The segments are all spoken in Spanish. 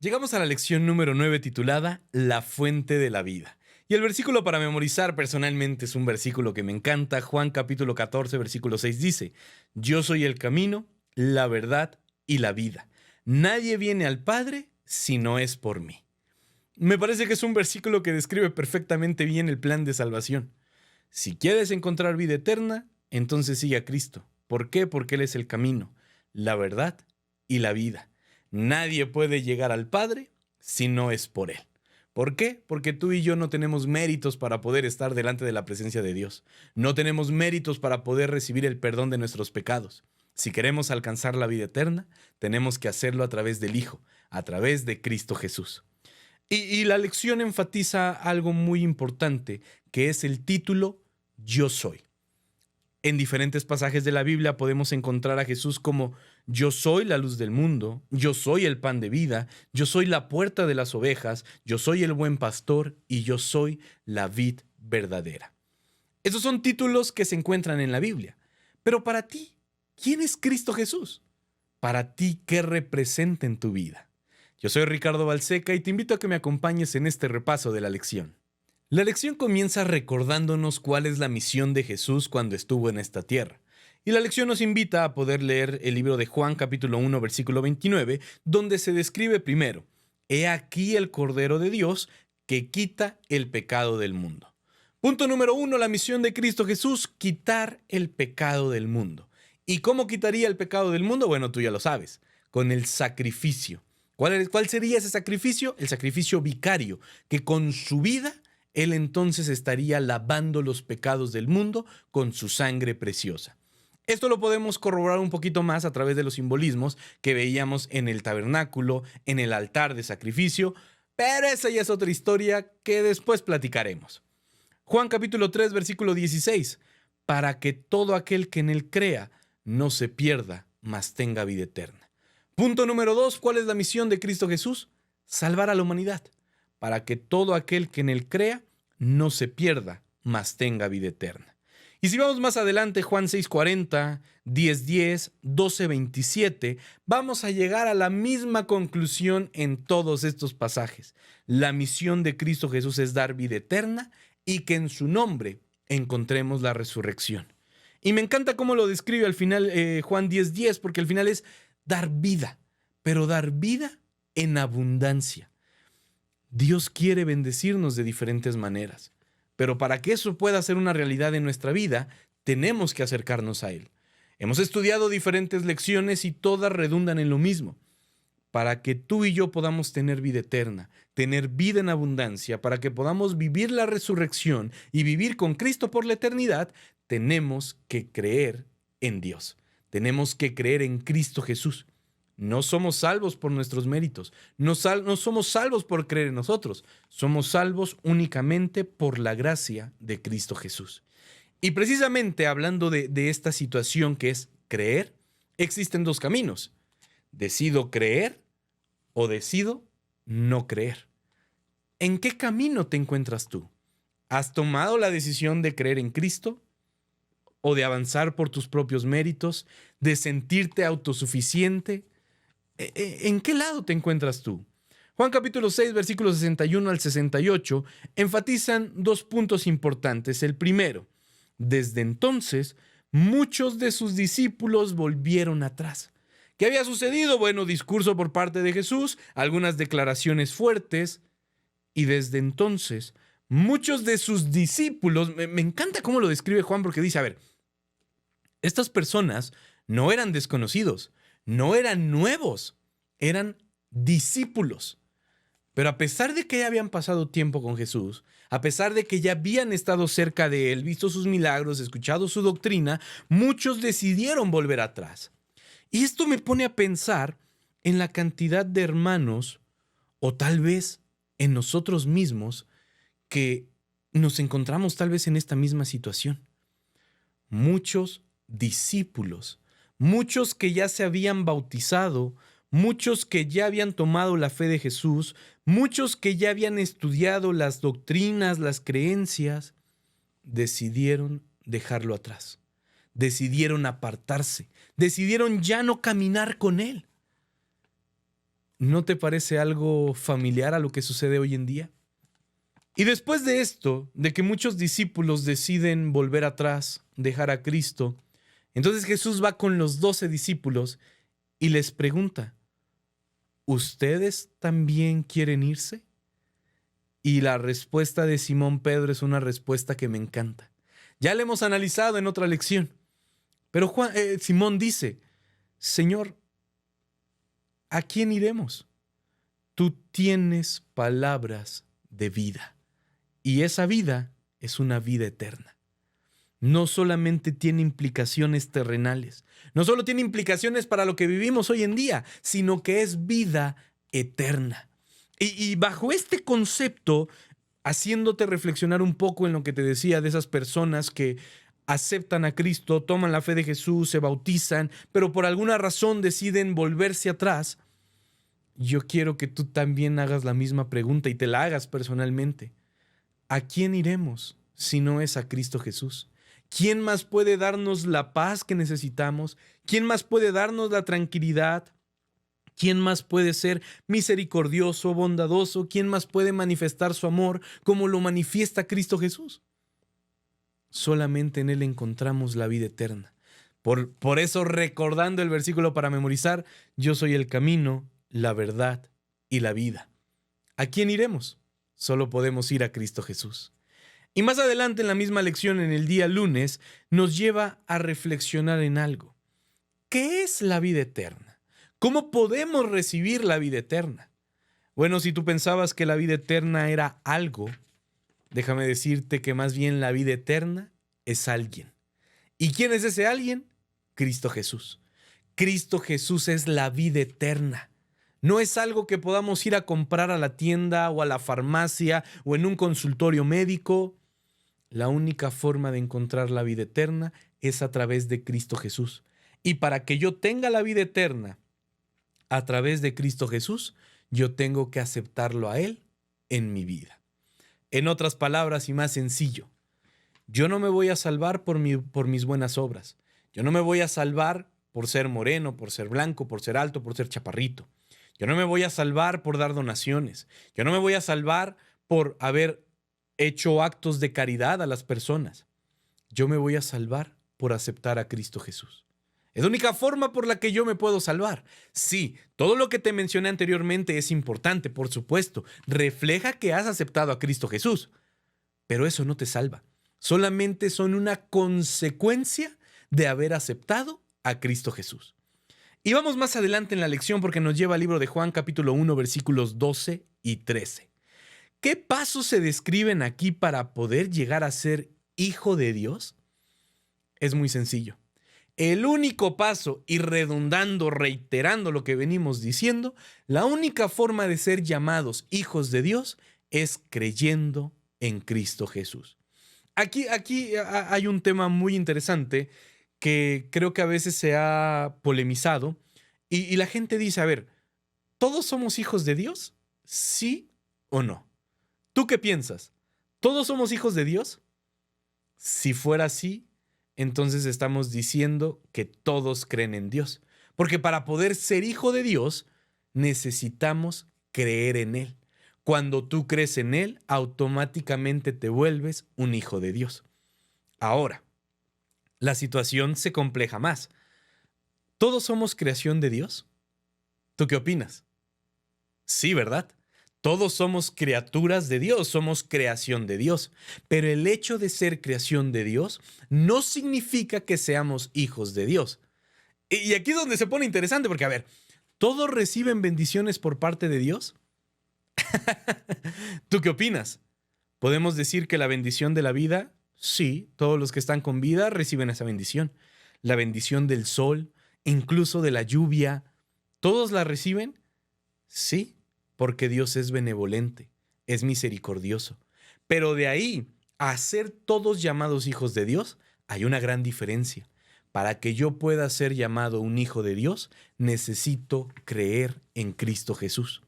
Llegamos a la lección número 9 titulada La fuente de la vida. Y el versículo para memorizar personalmente es un versículo que me encanta. Juan capítulo 14, versículo 6 dice: Yo soy el camino, la verdad y la vida. Nadie viene al Padre si no es por mí. Me parece que es un versículo que describe perfectamente bien el plan de salvación. Si quieres encontrar vida eterna, entonces sigue a Cristo. ¿Por qué? Porque Él es el camino, la verdad y la vida. Nadie puede llegar al Padre si no es por Él. ¿Por qué? Porque tú y yo no tenemos méritos para poder estar delante de la presencia de Dios. No tenemos méritos para poder recibir el perdón de nuestros pecados. Si queremos alcanzar la vida eterna, tenemos que hacerlo a través del Hijo, a través de Cristo Jesús. Y la lección enfatiza algo muy importante, que es el título Yo soy. En diferentes pasajes de la Biblia podemos encontrar a Jesús como: yo soy la luz del mundo, yo soy el pan de vida, yo soy la puerta de las ovejas, yo soy el buen pastor y yo soy la vid verdadera. Esos son títulos que se encuentran en la Biblia. Pero para ti, ¿quién es Cristo Jesús? Para ti, ¿qué representa en tu vida? Yo soy Ricardo Balseca y te invito a que me acompañes en este repaso de la lección. La lección comienza recordándonos cuál es la misión de Jesús cuando estuvo en esta tierra. Y la lección nos invita a poder leer el libro de Juan capítulo 1 versículo 29, donde se describe primero: He aquí el Cordero de Dios que quita el pecado del mundo. Punto número 1, la misión de Cristo Jesús: quitar el pecado del mundo. ¿Y cómo quitaría el pecado del mundo? Bueno, tú ya lo sabes, con el sacrificio. ¿Cuál sería ese sacrificio? El sacrificio vicario, que con su vida Él entonces estaría lavando los pecados del mundo con su sangre preciosa. Esto lo podemos corroborar un poquito más a través de los simbolismos que veíamos en el tabernáculo, en el altar de sacrificio, pero esa ya es otra historia que después platicaremos. Juan capítulo 3, versículo 16: para que todo aquel que en él crea no se pierda, mas tenga vida eterna. Punto número 2, ¿cuál es la misión de Cristo Jesús? Salvar a la humanidad, para que todo aquel que en él crea no se pierda, mas tenga vida eterna. Y si vamos más adelante, Juan 6:40, 10:10, 12:27, vamos a llegar a la misma conclusión en todos estos pasajes. La misión de Cristo Jesús es dar vida eterna y que en su nombre encontremos la resurrección. Y me encanta cómo lo describe al final Juan 10:10, porque al final es dar vida, pero dar vida en abundancia. Dios quiere bendecirnos de diferentes maneras, pero para que eso pueda ser una realidad en nuestra vida, tenemos que acercarnos a Él. Hemos estudiado diferentes lecciones y todas redundan en lo mismo: para que tú y yo podamos tener vida eterna, tener vida en abundancia, para que podamos vivir la resurrección y vivir con Cristo por la eternidad, tenemos que creer en Dios. Tenemos que creer en Cristo Jesús. No somos salvos por nuestros méritos, no somos salvos por creer en nosotros, somos salvos únicamente por la gracia de Cristo Jesús. Y precisamente hablando de esta situación que es creer, existen dos caminos: decido creer o decido no creer. ¿En qué camino te encuentras tú? ¿Has tomado la decisión de creer en Cristo o de avanzar por tus propios méritos, de sentirte autosuficiente? ¿En qué lado te encuentras tú? Juan capítulo 6, versículos 61 al 68 enfatizan dos puntos importantes. El primero: desde entonces, muchos de sus discípulos volvieron atrás. ¿Qué había sucedido? Bueno, discurso por parte de Jesús, algunas declaraciones fuertes, y desde entonces, muchos de sus discípulos, me encanta cómo lo describe Juan, porque dice: a ver, estas personas no eran desconocidos, no eran nuevos, eran discípulos. Pero a pesar de que ya habían pasado tiempo con Jesús, a pesar de que ya habían estado cerca de Él, visto sus milagros, escuchado su doctrina, muchos decidieron volver atrás. Y esto me pone a pensar en la cantidad de hermanos, o tal vez en nosotros mismos, que nos encontramos tal vez en esta misma situación. Muchos discípulos, muchos que ya se habían bautizado, muchos que ya habían tomado la fe de Jesús, muchos que ya habían estudiado las doctrinas, las creencias, decidieron dejarlo atrás, decidieron apartarse, decidieron ya no caminar con Él. ¿No te parece algo familiar a lo que sucede hoy en día? Y después de esto, de que muchos discípulos deciden volver atrás, dejar a Cristo, entonces Jesús va con los 12 discípulos y les pregunta, ¿ustedes también quieren irse? Y la respuesta de Simón Pedro es una respuesta que me encanta. Ya la hemos analizado en otra lección, pero Simón dice, Señor, ¿a quién iremos? Tú tienes palabras de vida. Y esa vida es una vida eterna. No solamente tiene implicaciones terrenales, no solo tiene implicaciones para lo que vivimos hoy en día, sino que es vida eterna. Y bajo este concepto, haciéndote reflexionar un poco en lo que te decía de esas personas que aceptan a Cristo, toman la fe de Jesús, se bautizan, pero por alguna razón deciden volverse atrás, yo quiero que tú también hagas la misma pregunta y te la hagas personalmente. ¿A quién iremos si no es a Cristo Jesús? ¿Quién más puede darnos la paz que necesitamos? ¿Quién más puede darnos la tranquilidad? ¿Quién más puede ser misericordioso, bondadoso? ¿Quién más puede manifestar su amor como lo manifiesta Cristo Jesús? Solamente en Él encontramos la vida eterna. Por eso, recordando el versículo para memorizar, yo soy el camino, la verdad y la vida. ¿A quién iremos? Solo podemos ir a Cristo Jesús. Y más adelante en la misma lección, en el día lunes, nos lleva a reflexionar en algo. ¿Qué es la vida eterna? ¿Cómo podemos recibir la vida eterna? Bueno, si tú pensabas que la vida eterna era algo, déjame decirte que más bien la vida eterna es alguien. ¿Y quién es ese alguien? Cristo Jesús. Cristo Jesús es la vida eterna. No es algo que podamos ir a comprar a la tienda o a la farmacia o en un consultorio médico. La única forma de encontrar la vida eterna es a través de Cristo Jesús. Y para que yo tenga la vida eterna a través de Cristo Jesús, yo tengo que aceptarlo a Él en mi vida. En otras palabras y más sencillo, yo no me voy a salvar por mis buenas obras. Yo no me voy a salvar por ser moreno, por ser blanco, por ser alto, por ser chaparrito. Yo no me voy a salvar por dar donaciones. Yo no me voy a salvar por haber hecho actos de caridad a las personas. Yo me voy a salvar por aceptar a Cristo Jesús. Es la única forma por la que yo me puedo salvar. Sí, todo lo que te mencioné anteriormente es importante, por supuesto. Refleja que has aceptado a Cristo Jesús. Pero eso no te salva. Solamente son una consecuencia de haber aceptado a Cristo Jesús. Y vamos más adelante en la lección porque nos lleva al libro de Juan capítulo 1 versículos 12 y 13. ¿Qué pasos se describen aquí para poder llegar a ser hijo de Dios? Es muy sencillo. El único paso, y reiterando lo que venimos diciendo, la única forma de ser llamados hijos de Dios es creyendo en Cristo Jesús. Aquí hay un tema muy interesante que creo que a veces se ha polemizado y la gente dice, a ver, ¿todos somos hijos de Dios? ¿Sí o no? ¿Tú qué piensas? ¿Todos somos hijos de Dios? Si fuera así, entonces estamos diciendo que todos creen en Dios. Porque para poder ser hijo de Dios, necesitamos creer en Él. Cuando tú crees en Él, automáticamente te vuelves un hijo de Dios. Ahora, la situación se compleja más. ¿Todos somos creación de Dios? ¿Tú qué opinas? Sí, ¿verdad? Todos somos criaturas de Dios, somos creación de Dios. Pero el hecho de ser creación de Dios no significa que seamos hijos de Dios. Y aquí es donde se pone interesante, porque a ver, ¿todos reciben bendiciones por parte de Dios? ¿Tú qué opinas? ¿Podemos decir que la bendición de la vida? Sí, todos los que están con vida reciben esa bendición. La bendición del sol, incluso de la lluvia, ¿todos la reciben? Sí, porque Dios es benevolente, es misericordioso. Pero de ahí a ser todos llamados hijos de Dios, hay una gran diferencia. Para que yo pueda ser llamado un hijo de Dios, necesito creer en Cristo Jesús.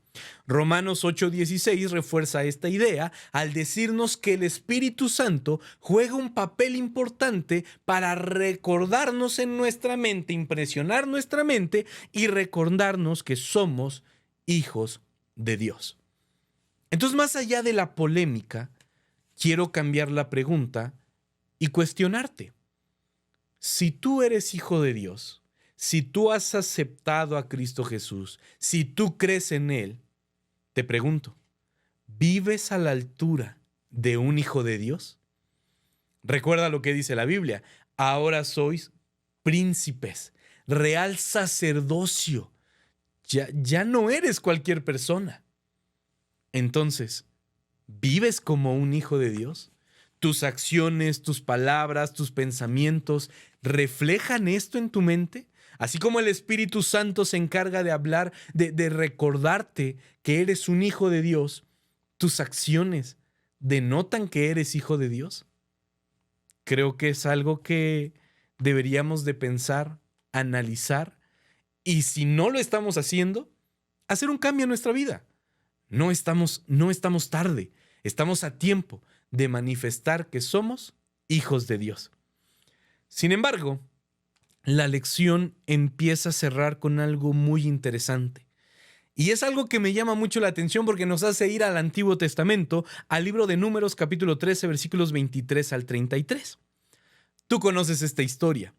Romanos 8:16 refuerza esta idea al decirnos que el Espíritu Santo juega un papel importante para recordarnos en nuestra mente, impresionar nuestra mente y recordarnos que somos hijos de Dios. Entonces, más allá de la polémica, quiero cambiar la pregunta y cuestionarte. Si tú eres hijo de Dios, si tú has aceptado a Cristo Jesús, si tú crees en Él, te pregunto, ¿vives a la altura de un hijo de Dios? Recuerda lo que dice la Biblia. Ahora sois príncipes, real sacerdocio. Ya no eres cualquier persona. Entonces, ¿vives como un hijo de Dios? ¿Tus acciones, tus palabras, tus pensamientos reflejan esto en tu mente? Así como el Espíritu Santo se encarga de hablar, de recordarte que eres un hijo de Dios, ¿tus acciones denotan que eres hijo de Dios? Creo que es algo que deberíamos de pensar, analizar, y si no lo estamos haciendo, hacer un cambio en nuestra vida. No estamos tarde, estamos a tiempo de manifestar que somos hijos de Dios. Sin embargo, la lección empieza a cerrar con algo muy interesante. Y es algo que me llama mucho la atención porque nos hace ir al Antiguo Testamento, al libro de Números, capítulo 13, versículos 23 al 33. Tú conoces esta historia.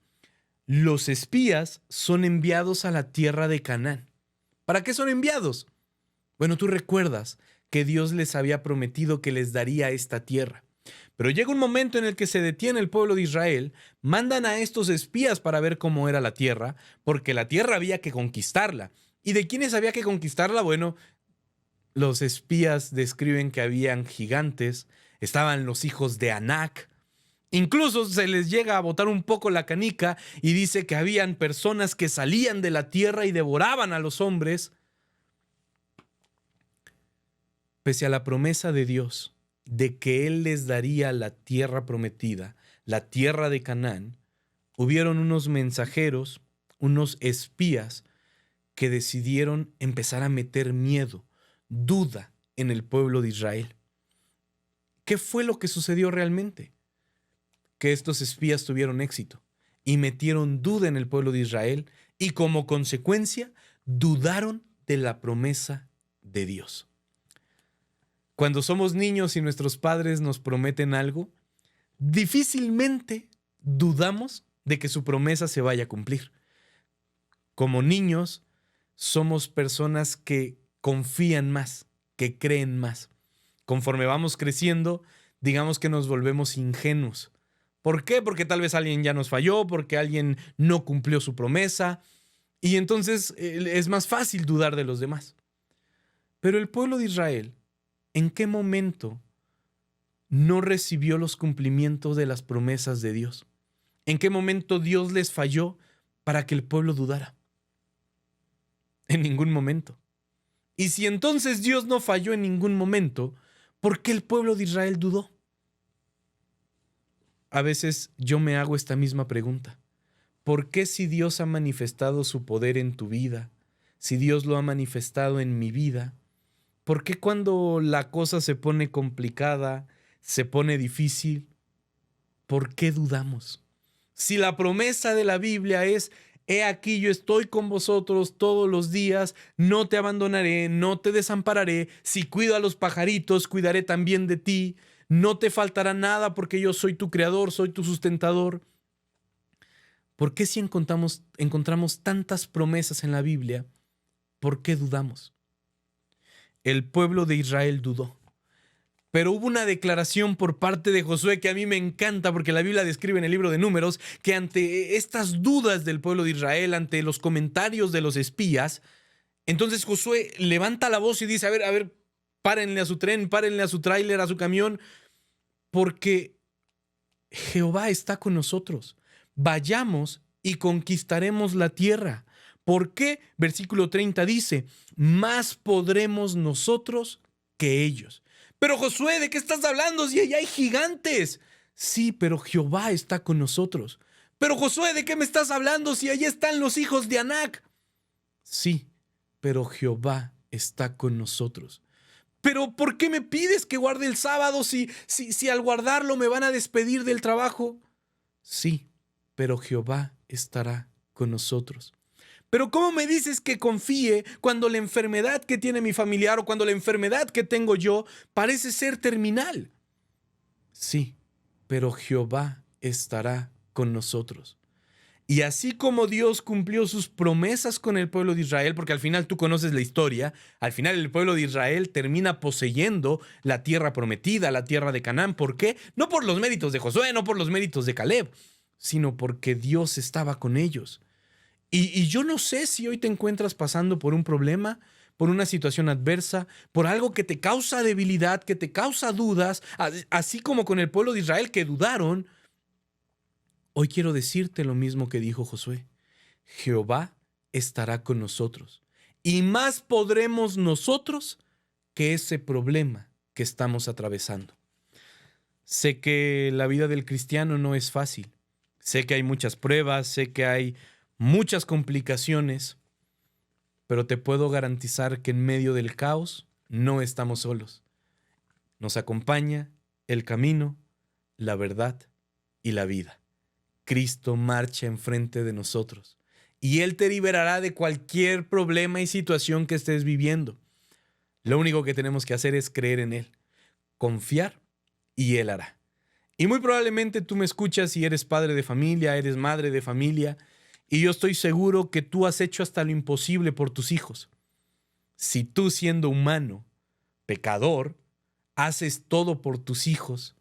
Los espías son enviados a la tierra de Canaán. ¿Para qué son enviados? Bueno, tú recuerdas que Dios les había prometido que les daría esta tierra. Pero llega un momento en el que se detiene el pueblo de Israel, mandan a estos espías para ver cómo era la tierra, porque la tierra había que conquistarla. ¿Y de quiénes había que conquistarla? Bueno, los espías describen que habían gigantes, estaban los hijos de Anac. Incluso se les llega a botar un poco la canica y dice que habían personas que salían de la tierra y devoraban a los hombres. Pese a la promesa de Dios de que Él les daría la tierra prometida, la tierra de Canaán, hubieron unos mensajeros, unos espías que decidieron empezar a meter miedo, duda en el pueblo de Israel. ¿Qué fue lo que sucedió realmente? Que estos espías tuvieron éxito y metieron duda en el pueblo de Israel y como consecuencia dudaron de la promesa de Dios. Cuando somos niños y nuestros padres nos prometen algo, difícilmente dudamos de que su promesa se vaya a cumplir. Como niños, somos personas que confían más, que creen más. Conforme vamos creciendo, digamos que nos volvemos ingenuos. ¿Por qué? Porque tal vez alguien ya nos falló, porque alguien no cumplió su promesa, y entonces es más fácil dudar de los demás. Pero el pueblo de Israel, ¿en qué momento no recibió los cumplimientos de las promesas de Dios? ¿En qué momento Dios les falló para que el pueblo dudara? En ningún momento. Y si entonces Dios no falló en ningún momento, ¿por qué el pueblo de Israel dudó? A veces yo me hago esta misma pregunta. ¿Por qué si Dios ha manifestado su poder en tu vida, si Dios lo ha manifestado en mi vida, por qué cuando la cosa se pone complicada, se pone difícil, por qué dudamos? Si la promesa de la Biblia es: he aquí yo estoy con vosotros todos los días, no te abandonaré, no te desampararé, si cuido a los pajaritos, cuidaré también de ti, no te faltará nada porque yo soy tu creador, soy tu sustentador. ¿Por qué si encontramos tantas promesas en la Biblia, por qué dudamos? El pueblo de Israel dudó. Pero hubo una declaración por parte de Josué que a mí me encanta, porque la Biblia describe en el libro de Números que ante estas dudas del pueblo de Israel, ante los comentarios de los espías, entonces Josué levanta la voz y dice: a ver, párenle a su tren, párenle a su tráiler, a su camión, porque Jehová está con nosotros. Vayamos y conquistaremos la tierra. ¿Por qué? Versículo 30 dice: más podremos nosotros que ellos. Pero Josué, ¿de qué estás hablando si allá hay gigantes? Sí, pero Jehová está con nosotros. Pero Josué, ¿de qué me estás hablando si allí están los hijos de Anac? Sí, pero Jehová está con nosotros. Pero ¿por qué me pides que guarde el sábado si al guardarlo me van a despedir del trabajo? Sí, pero Jehová estará con nosotros. Pero ¿cómo me dices que confíe cuando la enfermedad que tiene mi familiar o cuando la enfermedad que tengo yo parece ser terminal? Sí, pero Jehová estará con nosotros. Y así como Dios cumplió sus promesas con el pueblo de Israel, porque al final tú conoces la historia, al final el pueblo de Israel termina poseyendo la tierra prometida, la tierra de Canaán. ¿Por qué? No por los méritos de Josué, no por los méritos de Caleb, sino porque Dios estaba con ellos. Y yo no sé si hoy te encuentras pasando por un problema, por una situación adversa, por algo que te causa debilidad, que te causa dudas, así como con el pueblo de Israel que dudaron. Hoy quiero decirte lo mismo que dijo Josué. Jehová estará con nosotros y más podremos nosotros que ese problema que estamos atravesando. Sé que la vida del cristiano no es fácil. Sé que hay muchas pruebas, sé que hay muchas complicaciones, pero te puedo garantizar que en medio del caos no estamos solos. Nos acompaña el camino, la verdad y la vida. Cristo marcha enfrente de nosotros y Él te liberará de cualquier problema y situación que estés viviendo. Lo único que tenemos que hacer es creer en Él, confiar y Él hará. Y muy probablemente tú me escuchas y eres padre de familia, eres madre de familia, y yo estoy seguro que tú has hecho hasta lo imposible por tus hijos. Si tú, siendo humano, pecador, haces todo por tus hijos,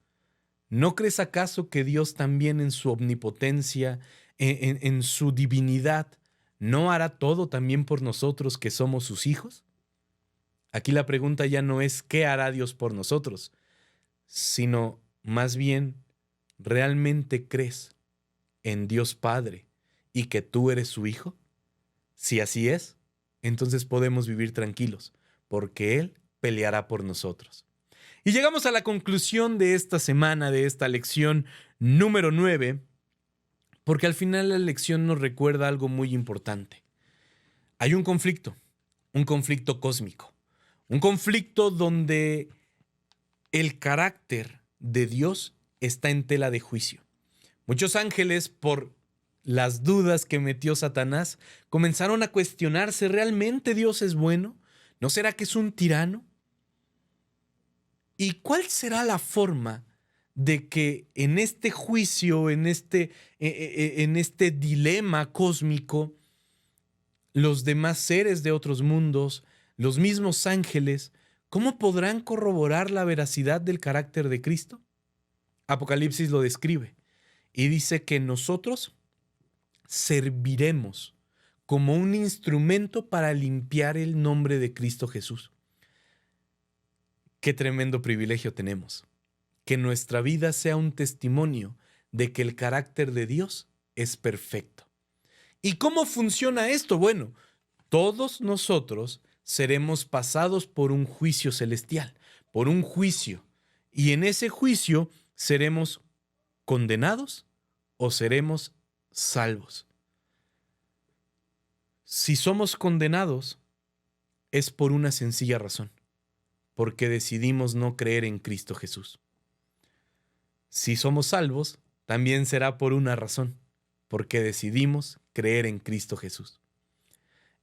¿no crees acaso que Dios también en su omnipotencia, en su divinidad, no hará todo también por nosotros que somos sus hijos? Aquí la pregunta ya no es ¿qué hará Dios por nosotros?, sino más bien, ¿realmente crees en Dios Padre y que tú eres su hijo? Si así es, entonces podemos vivir tranquilos, porque Él peleará por nosotros. Y llegamos a la conclusión de esta semana, de esta lección número 9, porque al final la lección nos recuerda algo muy importante. Hay un conflicto cósmico, un conflicto donde el carácter de Dios está en tela de juicio. Muchos ángeles, por las dudas que metió Satanás, comenzaron a cuestionarse: ¿realmente Dios es bueno? ¿No será que es un tirano? ¿Y cuál será la forma de que en este juicio, en este dilema cósmico, los demás seres de otros mundos, los mismos ángeles, cómo podrán corroborar la veracidad del carácter de Cristo? Apocalipsis lo describe y dice que nosotros serviremos como un instrumento para limpiar el nombre de Cristo Jesús. Qué tremendo privilegio tenemos, que nuestra vida sea un testimonio de que el carácter de Dios es perfecto. ¿Y cómo funciona esto? Bueno, todos nosotros seremos pasados por un juicio celestial, por un juicio, y en ese juicio seremos condenados o seremos salvos. Si somos condenados, es por una sencilla razón: porque decidimos no creer en Cristo Jesús. Si somos salvos, también será por una razón: porque decidimos creer en Cristo Jesús.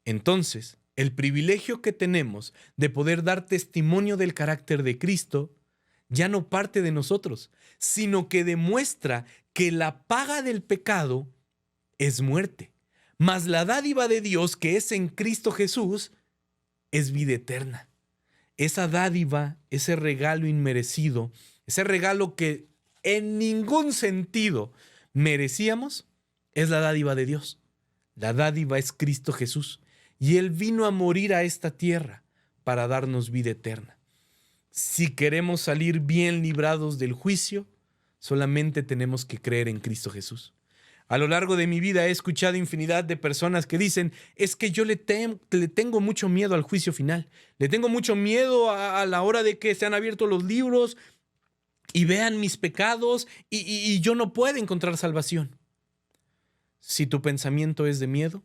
Entonces, el privilegio que tenemos de poder dar testimonio del carácter de Cristo ya no parte de nosotros, sino que demuestra que la paga del pecado es muerte, mas la dádiva de Dios, que es en Cristo Jesús, es vida eterna. Esa dádiva, ese regalo inmerecido, ese regalo que en ningún sentido merecíamos, es la dádiva de Dios. La dádiva es Cristo Jesús, y Él vino a morir a esta tierra para darnos vida eterna. Si queremos salir bien librados del juicio, solamente tenemos que creer en Cristo Jesús. A lo largo de mi vida he escuchado infinidad de personas que dicen: es que yo le tengo mucho miedo al juicio final. Le tengo mucho miedo a la hora de que se han abierto los libros y vean mis pecados y yo no puedo encontrar salvación. Si tu pensamiento es de miedo,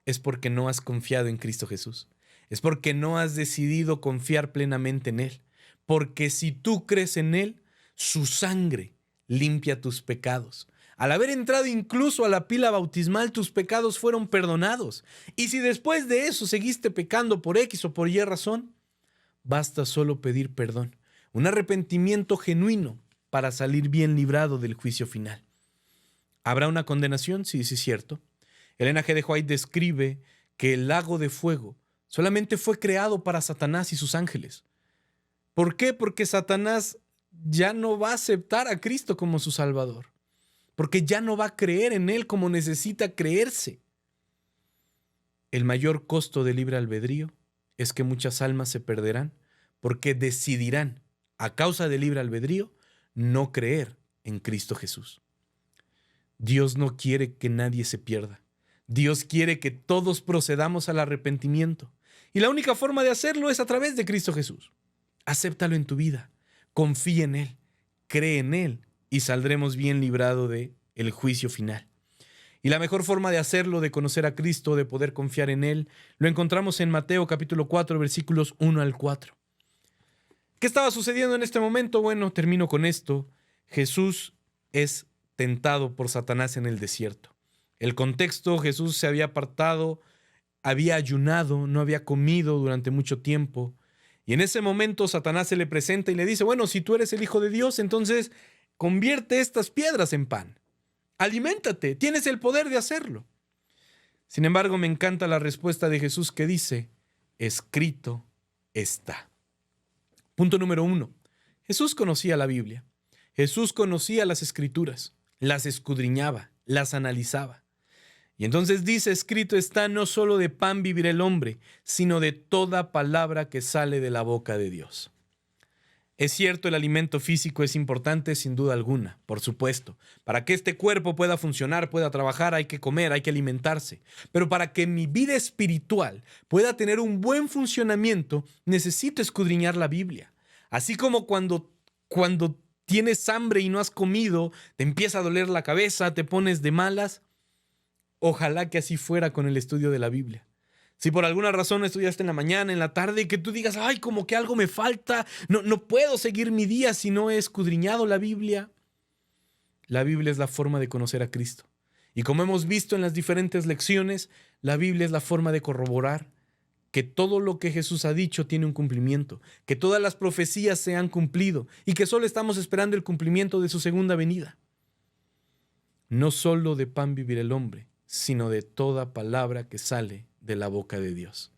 es porque no has confiado en Cristo Jesús. Es porque no has decidido confiar plenamente en Él. Porque si tú crees en Él, su sangre limpia tus pecados. Al haber entrado incluso a la pila bautismal, tus pecados fueron perdonados. Y si después de eso seguiste pecando por X o por Y razón, basta solo pedir perdón, un arrepentimiento genuino para salir bien librado del juicio final. ¿Habrá una condenación? Sí, sí es cierto. Elena G. de White describe que el lago de fuego solamente fue creado para Satanás y sus ángeles. ¿Por qué? Porque Satanás ya no va a aceptar a Cristo como su Salvador, porque ya no va a creer en Él como necesita creerse. El mayor costo del libre albedrío es que muchas almas se perderán porque decidirán, a causa del libre albedrío, no creer en Cristo Jesús. Dios no quiere que nadie se pierda. Dios quiere que todos procedamos al arrepentimiento. Y la única forma de hacerlo es a través de Cristo Jesús. Acéptalo en tu vida, confía en Él, cree en Él y saldremos bien librados del juicio final. Y la mejor forma de hacerlo, de conocer a Cristo, de poder confiar en Él, lo encontramos en Mateo capítulo 4, versículos 1 al 4. ¿Qué estaba sucediendo en este momento? Bueno, termino con esto. Jesús es tentado por Satanás en el desierto. El contexto: Jesús se había apartado, había ayunado, no había comido durante mucho tiempo. Y en ese momento Satanás se le presenta y le dice: bueno, si tú eres el Hijo de Dios, entonces convierte estas piedras en pan. Aliméntate, tienes el poder de hacerlo. Sin embargo, me encanta la respuesta de Jesús que dice: escrito está. Punto número 1. Jesús conocía la Biblia. Jesús conocía las Escrituras, las escudriñaba, las analizaba. Y entonces dice: escrito está, no solo de pan vivirá el hombre, sino de toda palabra que sale de la boca de Dios. Es cierto, el alimento físico es importante sin duda alguna, por supuesto. Para que este cuerpo pueda funcionar, pueda trabajar, hay que comer, hay que alimentarse. Pero para que mi vida espiritual pueda tener un buen funcionamiento, necesito escudriñar la Biblia. Así como cuando tienes hambre y no has comido, te empieza a doler la cabeza, te pones de malas. Ojalá que así fuera con el estudio de la Biblia. Si por alguna razón estudiaste en la mañana, en la tarde, y que tú digas: ay, como que algo me falta, no puedo seguir mi día si no he escudriñado la Biblia. La Biblia es la forma de conocer a Cristo. Y como hemos visto en las diferentes lecciones, la Biblia es la forma de corroborar que todo lo que Jesús ha dicho tiene un cumplimiento, que todas las profecías se han cumplido y que solo estamos esperando el cumplimiento de su segunda venida. No solo de pan vivirá el hombre, sino de toda palabra que sale de la boca de Dios.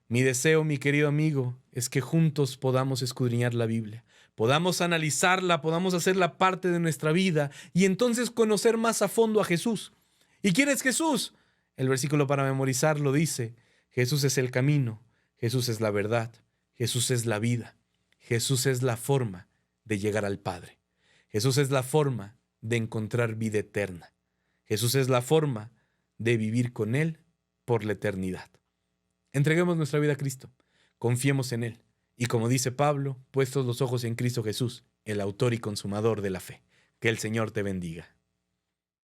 Mi deseo, mi querido amigo, es que juntos podamos escudriñar la Biblia, podamos analizarla, podamos hacerla parte de nuestra vida y entonces conocer más a fondo a Jesús. ¿Y quién es Jesús? El versículo para memorizarlo dice: Jesús es el camino, Jesús es la verdad, Jesús es la vida, Jesús es la forma de llegar al Padre. Jesús es la forma de encontrar vida eterna. Jesús es la forma de vivir con Él por la eternidad. Entreguemos nuestra vida a Cristo, confiemos en Él y, como dice Pablo, puestos los ojos en Cristo Jesús, el autor y consumador de la fe. Que el Señor te bendiga.